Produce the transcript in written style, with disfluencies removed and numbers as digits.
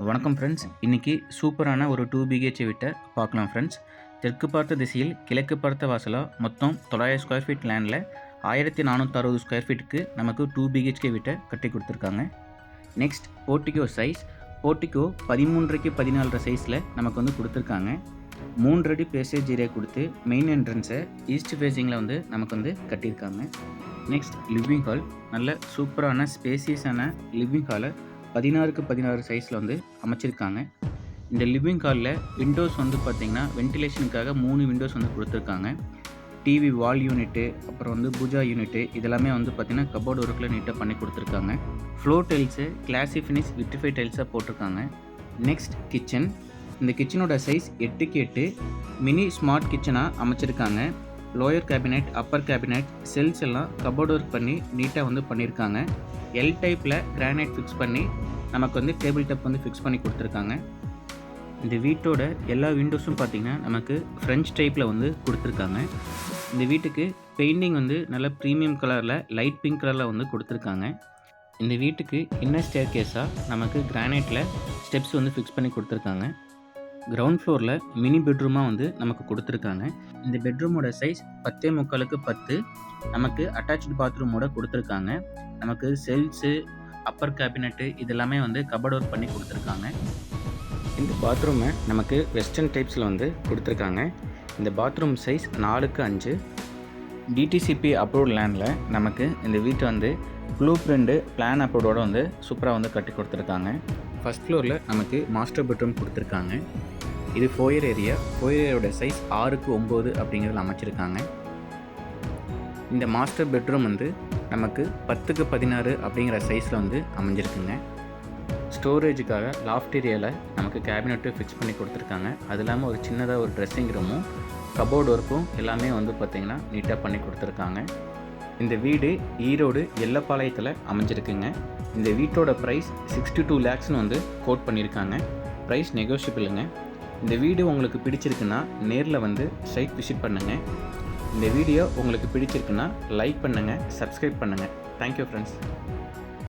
வணக்கம் ஃப்ரெண்ட்ஸ். இன்றைக்கி சூப்பரான ஒரு 2 பிஹெச்கே வீட்டை பார்க்கலாம் ஃப்ரெண்ட்ஸ். தெற்கு பார்த்த திசையில் கிழக்கு பார்த்த வாசலாக மொத்தம் 900 ஸ்கொயர் ஃபீட் லேண்டில் 1460 ஸ்கொயர் ஃபீட்டுக்கு நமக்கு 2 பிஹெச்கே வீட்டை கட்டி கொடுத்துருக்காங்க. Next portico size. போர்ட்டிகோ 13:16 14 சைஸில் நமக்கு வந்து கொடுத்துருக்காங்க. 3 அடி பேசேஜ் ஏரியா கொடுத்து மெயின் என்ட்ரன்ஸை ஈஸ்ட் ஃபேஸிங்கில் வந்து நமக்கு வந்து கட்டியிருக்காங்க. Next living hall. நல்ல சூப்பரான ஸ்பேசியஸான லிவிங் ஹாலை 16க்கு 16 சைஸில் வந்து அமைச்சிருக்காங்க. இந்த லிவிங் ஹாலில் விண்டோஸ் வந்து பார்த்திங்கன்னா வென்டிலேஷனுக்காக 3 விண்டோஸ் வந்து கொடுத்துருக்காங்க. டிவி வால் யூனிட்டு, அப்புறம் வந்து பூஜா யூனிட்டு, இதெல்லாமே வந்து பார்த்திங்கன்னா கபோர்டு ஒர்க்கில் நீட்டாக பண்ணி கொடுத்துருக்காங்க. Floor tiles classy finish vitrified டைல்ஸாக போட்டிருக்காங்க. Next kitchen. இந்த கிச்சனோட சைஸ் 8க்கு 8 மினி ஸ்மார்ட் கிச்சனாக அமைச்சிருக்காங்க. லோயர் கேபினெட், அப்பர் கேபினெட், செல்ஸ் எல்லாம் கபோர்டு ஒர்க் பண்ணி நீட்டாக வந்து பண்ணியிருக்காங்க. எல் டைப்பில் கிரானைட் ஃபிக்ஸ் பண்ணி நமக்கு வந்து டேபிள் டாப் வந்து ஃபிக்ஸ் பண்ணி கொடுத்துருக்காங்க. இந்த வீட்டோட எல்லா விண்டோஸும் பார்த்திங்கன்னா நமக்கு ஃப்ரெஞ்ச் டைப்பில் வந்து கொடுத்துருக்காங்க. இந்த வீட்டுக்கு பெயிண்டிங் வந்து நல்ல ப்ரீமியம் கலரில் லைட் பிங்க் கலரில் வந்து கொடுத்துருக்காங்க. இந்த வீட்டுக்கு இன்னர் ஸ்டேர் கேஸாக நமக்கு கிரானைட்டில் ஸ்டெப்ஸ் வந்து ஃபிக்ஸ் பண்ணி கொடுத்துருக்காங்க. கிரவுண்ட் ஃப்ளோரில் மினி பெட்ரூமாக வந்து நமக்கு கொடுத்துருக்காங்க. இந்த பெட்ரூமோட சைஸ் 10.75க்கு 10 நமக்கு அட்டாச்சு பாத்ரூமோட கொடுத்துருக்காங்க. நமக்கு செல்ஸு, அப்பர் கேபினெட்டு இதெல்லாமே வந்து கபோர்ட் ஒர்க் பண்ணி கொடுத்துருக்காங்க. இந்த பாத்ரூமை நமக்கு வெஸ்டர்ன் டைப்ஸில் வந்து கொடுத்துருக்காங்க. இந்த பாத்ரூம் சைஸ் 4க்கு 5. டிடிசிபி அப்ரூவ்ட் லேண்டில் நமக்கு இந்த வீட்டை வந்து ப்ளூ பிரிண்ட் பிளான் அப்ரூவோட வந்து சூப்பராக வந்து கட்டி கொடுத்துருக்காங்க. ஃபஸ்ட் ஃப்ளோரில் நமக்கு மாஸ்டர் பெட்ரூம் கொடுத்துருக்காங்க. இது ஃபோயர் ஏரியா. ஃபோயர் ஏரியாவோட சைஸ் 6க்கு 9 அப்படிங்கிறதுல அமைச்சிருக்காங்க. இந்த மாஸ்டர் பெட்ரூம் வந்து நமக்கு 10க்கு 16 அப்படிங்கிற சைஸில் வந்து அமைஞ்சிருக்குங்க. ஸ்டோரேஜுக்காக லாஃப்ட் ஏரியாவில் நமக்கு கேபினெட்டு ஃபிக்ஸ் பண்ணி கொடுத்துருக்காங்க. அது இல்லாமல் ஒரு சின்னதாக ஒரு ட்ரெஸ்ஸிங் ரூமும் கபோர்டு ஒர்க்கும் எல்லாமே வந்து பார்த்திங்கன்னா நீட்டாக பண்ணி கொடுத்துருக்காங்க. இந்த வீடு ஈரோடு எல்லப்பாளையத்தில் அமைஞ்சிருக்குங்க. இந்த வீட்டோட ப்ரைஸ் 62 lakhsனு வந்து கோட் பண்ணியிருக்காங்க. ப்ரைஸ் நெகோஷியபிளுங்க. இந்த வீடு உங்களுக்கு பிடிச்சிருக்குன்னா நேரில் வந்து சைட் விசிட் பண்ணுங்கள். இந்த வீடியோ உங்களுக்கு பிடிச்சிருக்குன்னா லைக் பண்ணுங்கள், சப்ஸ்கிரைப் பண்ணுங்கள். Thank you friends.